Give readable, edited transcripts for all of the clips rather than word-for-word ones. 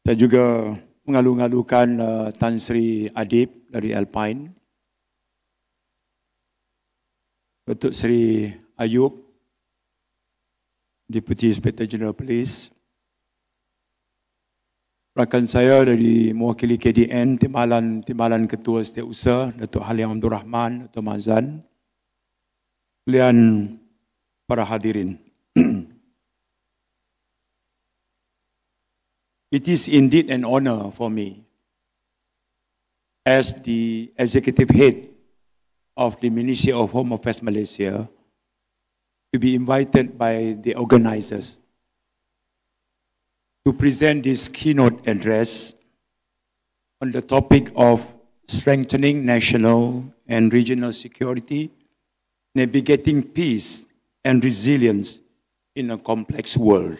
Saya juga mengalu-ngalukan Tan Sri Adib dari Alpine, Datuk Sri Ayub, Deputy Inspector General Police, rakan saya dari mewakili KDN, Timbalan Ketua Setiausaha, Datuk Halim Abdul Rahman, Datuk Mazan, sekalian para hadirin. It is indeed an honor for me as the Executive Head of the Ministry of Home Affairs Malaysia to be invited by the organizers to present this keynote address on the topic of strengthening national and regional security, navigating peace and resilience in a complex world.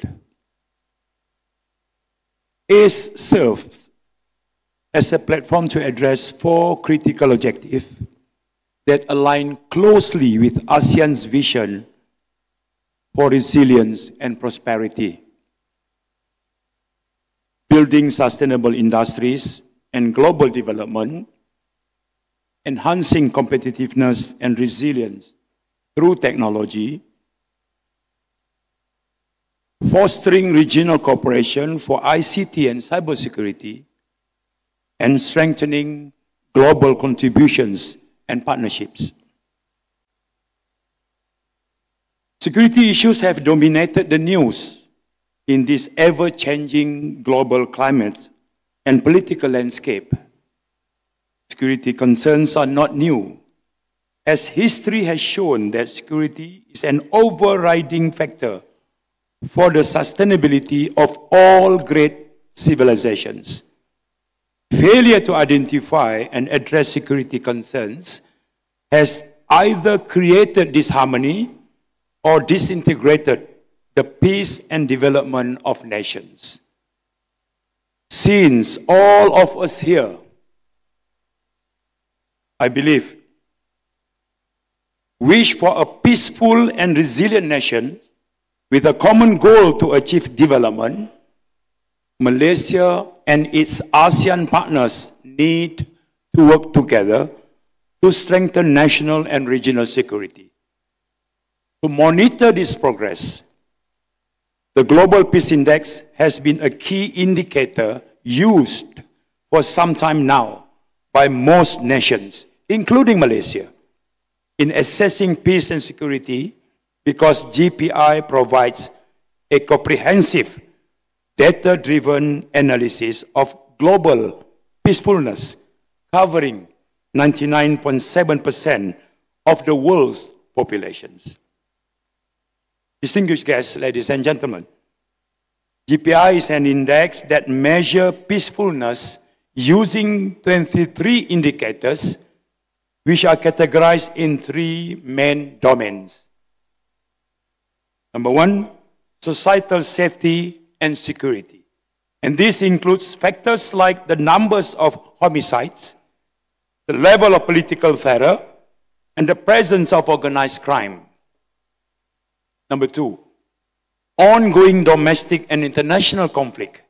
AISSE serves as a platform to address 4 critical objectives that align closely with ASEAN's vision for resilience and prosperity. Building sustainable industries and global development, enhancing competitiveness and resilience through technology, fostering regional cooperation for ICT and cybersecurity, and strengthening global contributions and partnerships. Security issues have dominated the news in this ever-changing global climate and political landscape. Security concerns are not new, as history has shown that security is an overriding factor for the sustainability of all great civilizations. Failure to identify and address security concerns has either created disharmony or disintegrated the peace and development of nations. Since all of us here, I believe, wish for a peaceful and resilient nation with a common goal to achieve development, Malaysia and its ASEAN partners need to work together to strengthen national and regional security. To monitor this progress, the Global Peace Index has been a key indicator used for some time now by most nations, including Malaysia, in assessing peace and security, because GPI provides a comprehensive, data-driven analysis of global peacefulness, covering 99.7% of the world's populations. Distinguished guests, ladies and gentlemen, GPI is an index that measures peacefulness using 23 indicators, which are categorized in 3 main domains. Number 1, societal safety and security. And this includes factors like the numbers of homicides, the level of political terror, and the presence of organized crime. Number 2, ongoing domestic and international conflict.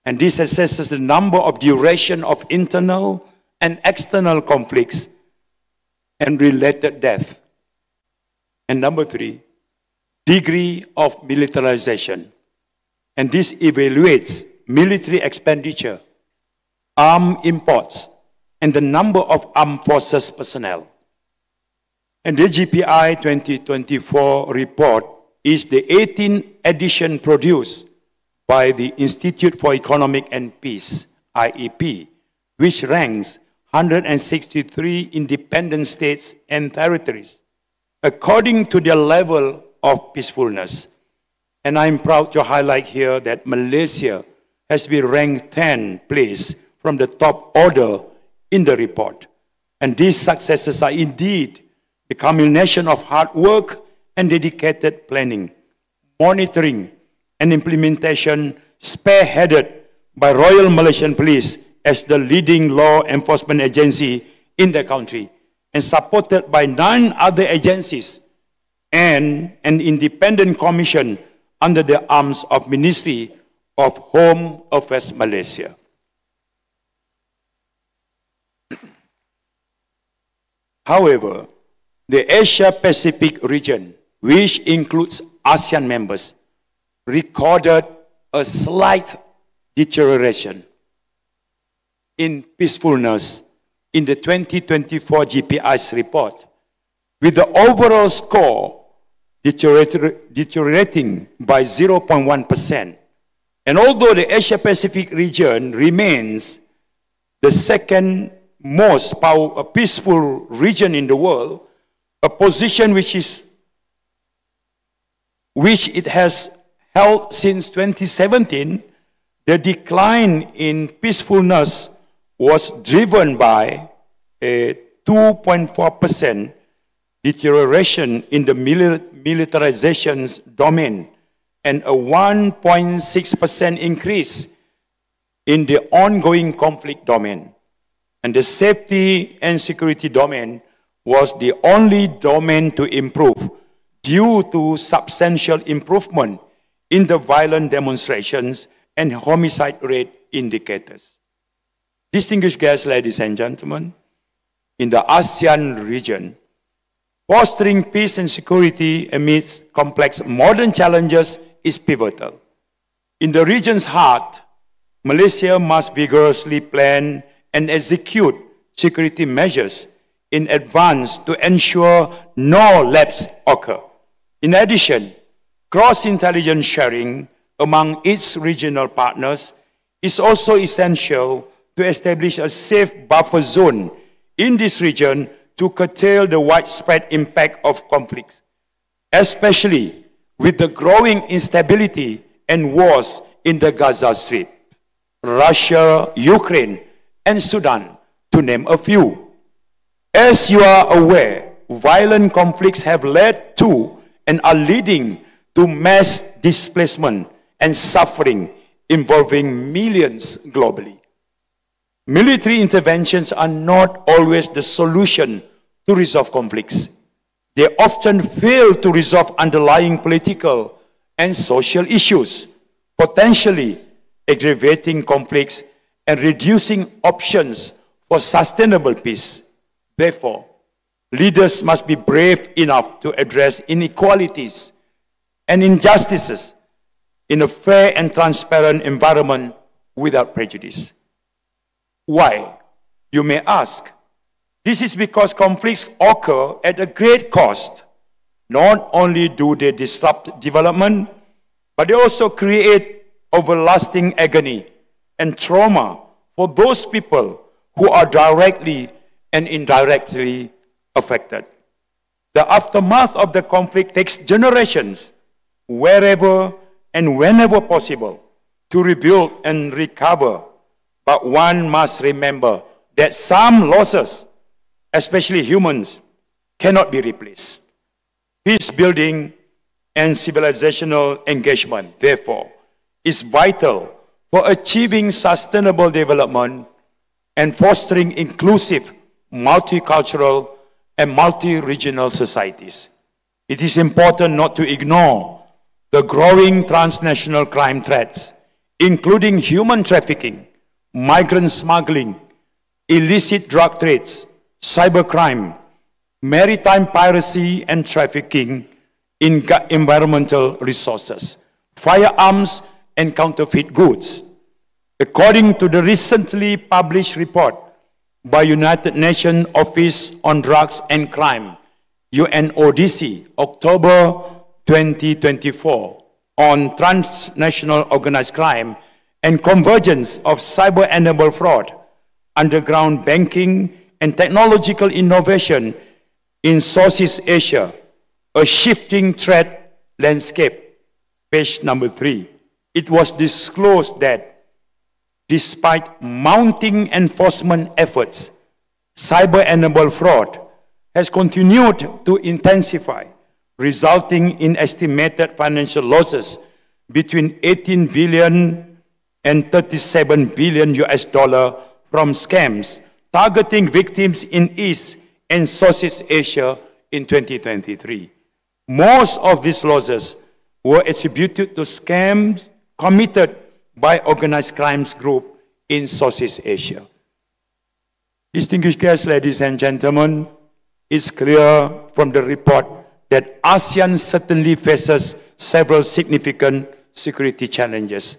And this assesses the number of duration of internal and external conflicts and related death. And number 3, degree of militarization. And this evaluates military expenditure, arms imports, and the number of armed forces personnel. And the GPI 2024 report is the 18th edition produced by the Institute for Economic and Peace, IEP, which ranks 163 independent states and territories according to their level of peacefulness. And I'm proud to highlight here that Malaysia has been ranked 10th place from the top order in the report. And these successes are indeed the culmination of hard work and dedicated planning, monitoring, and implementation spearheaded by Royal Malaysian Police as the leading law enforcement agency in the country, and supported by 9 other agencies and an independent commission under the arms of Ministry of Home Affairs Malaysia. However, the Asia-Pacific region, which includes ASEAN members, recorded a slight deterioration in peacefulness in the 2024 GPI's report, with the overall score deteriorating by 0.1%. And although the Asia-Pacific region remains the second most peaceful region in the world, a position which it has held since 2017, the decline in peacefulness was driven by a 2.4% deterioration in the militarization domain and a 1.6% increase in the ongoing conflict domain. And the safety and security domain was the only domain to improve due to substantial improvement in the violent demonstrations and homicide rate indicators. Distinguished guests, ladies and gentlemen, in the ASEAN region, fostering peace and security amidst complex modern challenges is pivotal. In the region's heart, Malaysia must vigorously plan and execute security measures in advance to ensure no lapse occur. In addition, cross-intelligence sharing among its regional partners is also essential to establish a safe buffer zone in this region to curtail the widespread impact of conflicts, especially with the growing instability and wars in the Gaza Strip, Russia, Ukraine, and Sudan, to name a few. As you are aware, violent conflicts have led to and are leading to mass displacement and suffering involving millions globally. Military interventions are not always the solution to resolve conflicts. They often fail to resolve underlying political and social issues, potentially aggravating conflicts and reducing options for sustainable peace. Therefore, leaders must be brave enough to address inequalities and injustices in a fair and transparent environment without prejudice. Why? You may ask. This is because conflicts occur at a great cost. Not only do they disrupt development, but they also create everlasting agony and trauma for those people who are directly and indirectly affected. The aftermath of the conflict takes generations, wherever and whenever possible, to rebuild and recover. But one must remember that some losses, especially humans, cannot be replaced. Peace building and civilizational engagement, therefore, is vital for achieving sustainable development and fostering inclusive, multicultural, and multi-regional societies. It is important not to ignore the growing transnational crime threats, including human trafficking, migrant smuggling, illicit drug trades, cybercrime, maritime piracy and trafficking in environmental resources, firearms, and counterfeit goods. According to the recently published report by United Nations Office on Drugs and Crime, UNODC, October 2024, on transnational organized crime and convergence of cyber-enabled fraud, underground banking, and technological innovation in Southeast Asia, a shifting threat landscape. Page number 3. It was disclosed that despite mounting enforcement efforts, cyber-enabled fraud has continued to intensify, resulting in estimated financial losses between 18 billion and 37 billion US dollar from scams targeting victims in East and Southeast Asia in 2023. Most of these losses were attributed to scams committed by organized crimes group in Southeast Asia. Distinguished guests, ladies and gentlemen, it's clear from the report that ASEAN certainly faces several significant security challenges,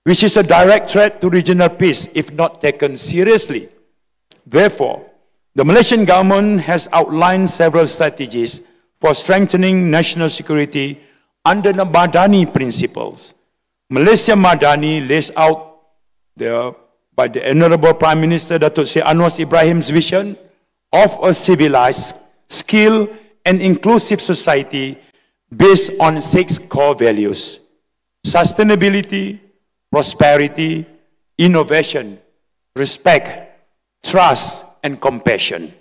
which is a direct threat to regional peace if not taken seriously. Therefore, the Malaysian government has outlined several strategies for strengthening national security under the Madani principles. Malaysia Madani lays out by the Honorable Prime Minister Datuk Seri Anwar Ibrahim's vision of a civilized, skilled, and inclusive society based on 6 core values: sustainability, prosperity, innovation, respect, trust, and compassion.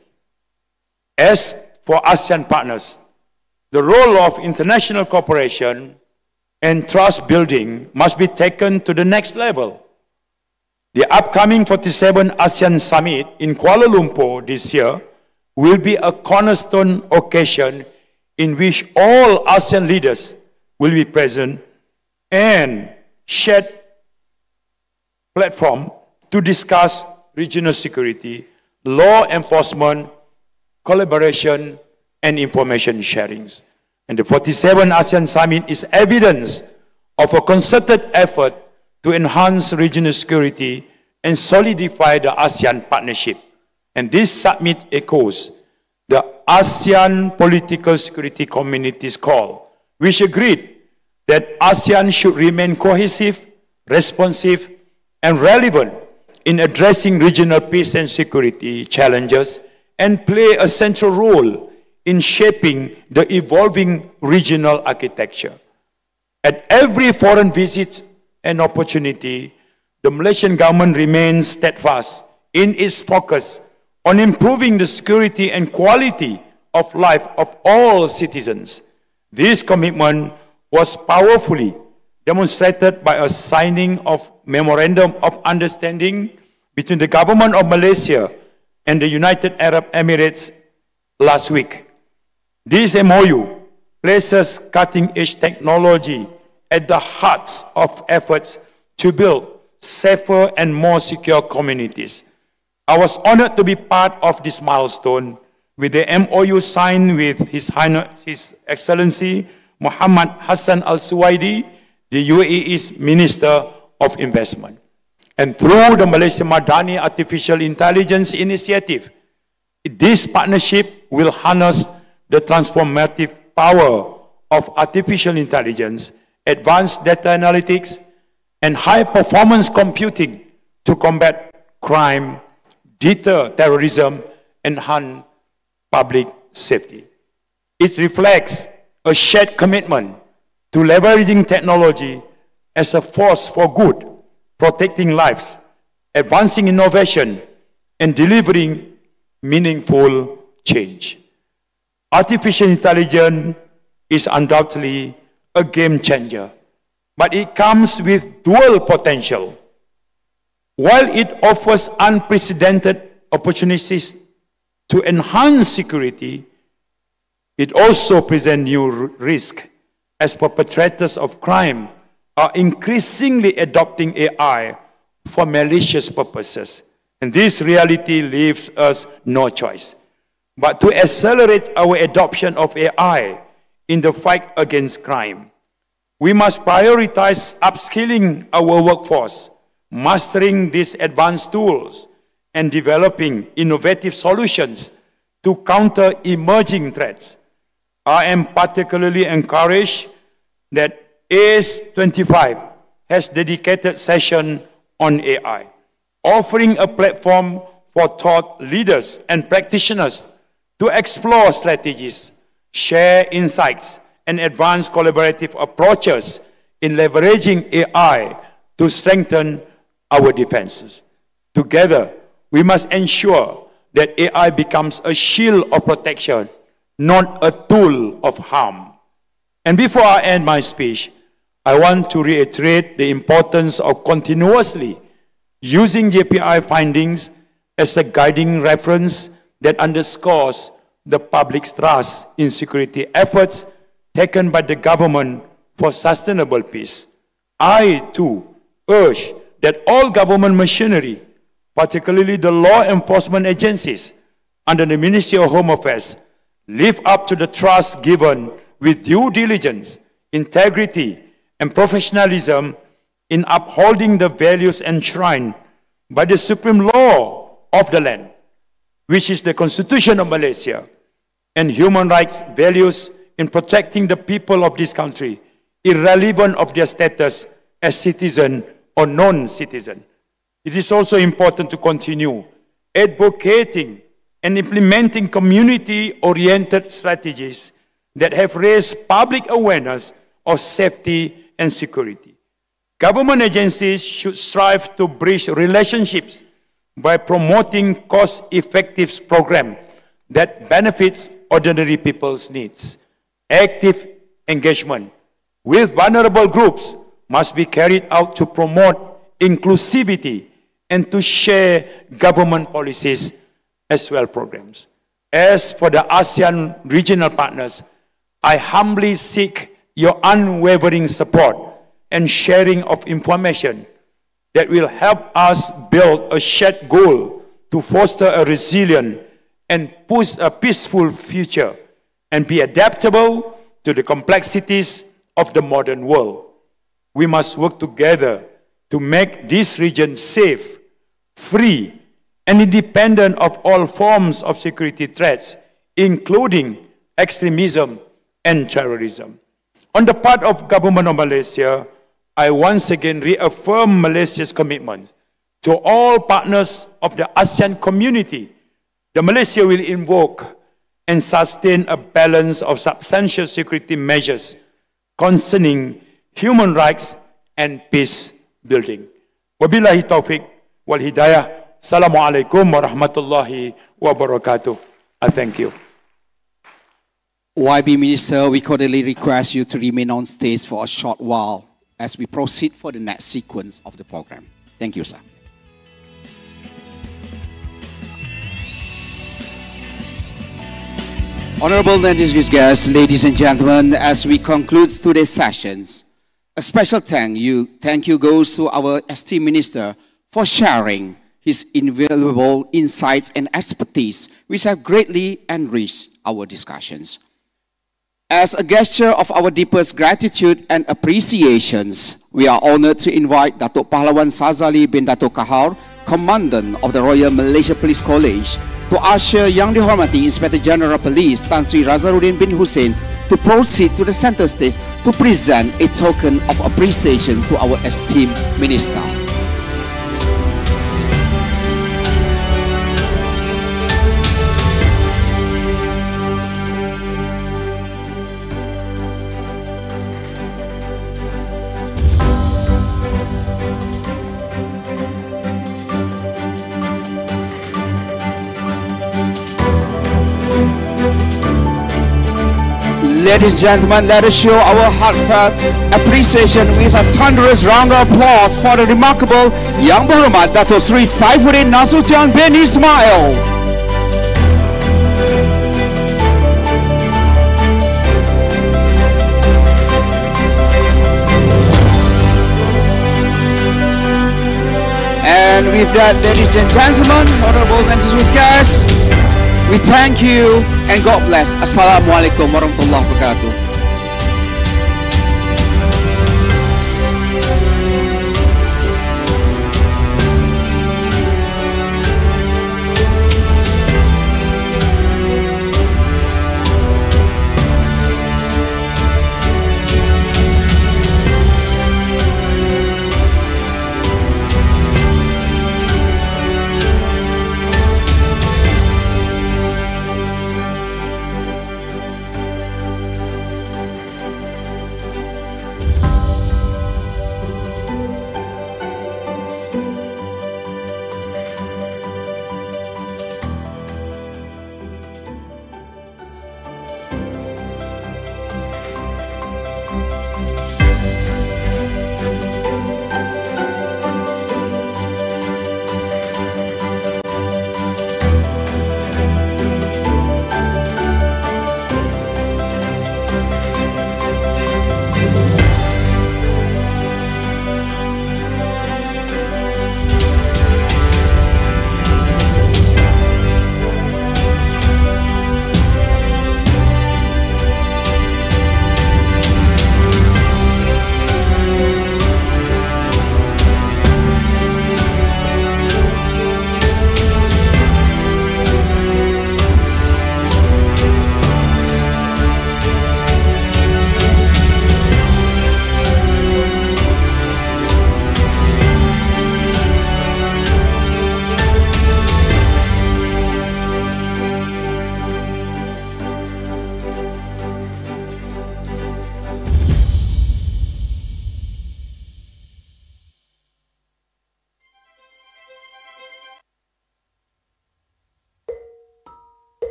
As for ASEAN partners, the role of international cooperation and trust building must be taken to the next level. The upcoming 47th ASEAN Summit in Kuala Lumpur this year will be a cornerstone occasion in which all ASEAN leaders will be present and shared platform to discuss regional security, law enforcement, collaboration, and information sharing. And the 47th ASEAN Summit is evidence of a concerted effort to enhance regional security and solidify the ASEAN partnership. And this summit echoes the ASEAN Political Security Community's call, which agreed that ASEAN should remain cohesive, responsive, and relevant in addressing regional peace and security challenges and play a central role in shaping the evolving regional architecture. At every foreign visit and opportunity, the Malaysian government remains steadfast in its focus on improving the security and quality of life of all citizens. This commitment was powerfully demonstrated by a signing of Memorandum of Understanding between the government of Malaysia and the United Arab Emirates last week. This MOU places cutting-edge technology at the heart of efforts to build safer and more secure communities. I was honored to be part of this milestone with the MOU signed with His Excellency Muhammad Hassan Al-Suwaidi, the UAE's Minister of Investment. And through the Malaysia Madani Artificial Intelligence Initiative, this partnership will harness the transformative power of artificial intelligence, advanced data analytics, and high-performance computing to combat crime, deter terrorism, and enhance public safety. It reflects a shared commitment to leveraging technology as a force for good, protecting lives, advancing innovation, and delivering meaningful change. Artificial intelligence is undoubtedly a game changer, but it comes with dual potential. While it offers unprecedented opportunities to enhance security, it also presents new risks as perpetrators of crime are increasingly adopting AI for malicious purposes. And this reality leaves us no choice but to accelerate our adoption of AI in the fight against crime. We must prioritize upskilling our workforce, mastering these advanced tools, and developing innovative solutions to counter emerging threats. I am particularly encouraged that AISSE 25 has dedicated session on AI, offering a platform for thought leaders and practitioners to explore strategies, share insights, and advance collaborative approaches in leveraging AI to strengthen our defenses. Together, we must ensure that AI becomes a shield of protection, not a tool of harm. And before I end my speech, I want to reiterate the importance of continuously using JPI findings as a guiding reference that underscores the public's trust in security efforts taken by the government for sustainable peace. I, too, urge that all government machinery, particularly the law enforcement agencies under the Ministry of Home Affairs, live up to the trust given with due diligence, integrity, and professionalism in upholding the values enshrined by the supreme law of the land, which is the Constitution of Malaysia, and human rights values in protecting the people of this country, irrelevant of their status as citizen or non-citizen. It is also important to continue advocating and implementing community-oriented strategies that have raised public awareness of safety and security. Government agencies should strive to bridge relationships by promoting cost-effective programs that benefits ordinary people's needs. Active engagement with vulnerable groups must be carried out to promote inclusivity and to share government policies as well programs. As for the ASEAN regional partners, I humbly seek your unwavering support and sharing of information that will help us build a shared goal to foster a resilient and push a peaceful future and be adaptable to the complexities of the modern world. We must work together to make this region safe, free, and independent of all forms of security threats, including extremism and terrorism. On the part of Government of Malaysia, I once again reaffirm Malaysia's commitment to all partners of the ASEAN community that Malaysia will invoke and sustain a balance of substantial security measures concerning human rights and peace building. Wabillahi taufiq wal hidayah. Assalamualaikum warahmatullahi wabarakatuh. I thank you. YB Minister, we cordially request you to remain on stage for a short while as we proceed for the next sequence of the program. Thank you, sir. Honorable and distinguished guests, ladies and gentlemen, as we conclude today's sessions, a special thank you goes to our esteemed Minister for sharing his invaluable insights and expertise, which have greatly enriched our discussions. As a gesture of our deepest gratitude and appreciations, we are honored to invite Datuk Pahlawan Sazali bin Datuk Kahar, Commandant of the Royal Malaysia Police College, to usher Yang Dihormati Inspector General Police Tan Sri Razaruddin bin Hussein to proceed to the center stage to present a token of appreciation to our esteemed Minister. Ladies and gentlemen, let us show our heartfelt appreciation with a thunderous round of applause for the remarkable Yang Berhormat Datuk Seri Saifuddin Nasution bin Ismail. And with that, ladies and gentlemen, honorable and distinguished guests, we thank you and God bless. Assalamualaikum warahmatullahi wabarakatuh.